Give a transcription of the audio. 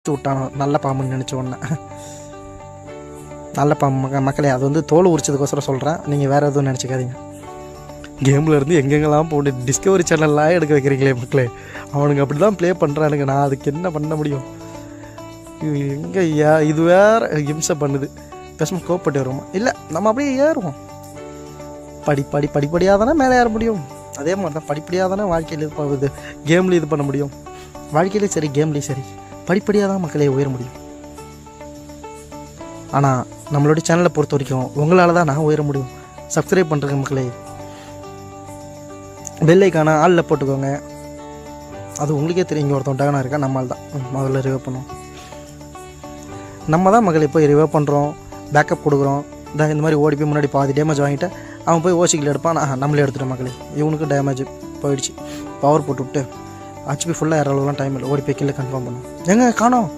விட்டான் நல்ல பாம்புன்னு நினச்ச உடனே. நல்ல பாம்பு மக்களே, அது வந்து தோல் உரிச்சதுக்கோசரம் சொல்கிறேன், நீங்கள் வேறு எதுவும் நினச்சிக்காதீங்க. கேமில் இருந்து எங்கெங்கெல்லாம் போட்டு டிஸ்கவரி சேனல்லாம் எடுக்க வைக்கிறீங்களே மக்களே, அவனுங்க அப்படி தான் ப்ளே பண்ணுறானுங்க. நான் அதுக்கு என்ன பண்ண முடியும்? எங்கே இது வேறு இம்சை பண்ணுது. பேசாமல் கோப்பட்டு வருவோமா? இல்லை, நம்ம அப்படியே ஏறுவோம். படிப்படியாக தானே மேலே ஏற முடியும். அதே மாதிரி தான் படிப்படியாக தானே வாழ்க்கையில் இது போகுது, கேம்லேயும் இது பண்ண முடியும். வாழ்க்கையிலையும் சரி, கேம்லேயும் சரி, படிப்படியாக தான் மக்களே உயர முடியும். ஆனால் நம்மளுடைய சேனலை பொறுத்த வரைக்கும் உங்களால் தான் நான் உயர முடியும். சப்ஸ்கிரைப் பண்ணுறேங்க மக்களே, பெல் ஐக்கான ஆளில் போட்டுக்கோங்க. அது உங்களுக்கே தெரியும், இங்கே ஒருத்தன் டகனாக இருக்கா, நம்மளால் தான் முதல்ல ரிவைவ் பண்ணுவோம். நம்ம தான் மக்களே போய் ரிவைவ் பண்ணுறோம், பேக்கப் கொடுக்குறோம். இந்த மாதிரி ஓடி போய் முன்னாடி பாதி டேமேஜ் வாங்கிட்டு அவன் போய் ஓசிக்கில் எடுப்பான். நம்மளே எடுத்துட்டோம் மக்களே. இவனுக்கு டேமேஜ் போயிடுச்சு. பவர் போட்டு விட்டு ஹெச்பி ஃபுல்லாக ஏற அளவுலாம் டைம் இல்லை, ஓடி போய் கில்லை கன்ஃபார்ம் பண்ணும். எங்கே காணோம்?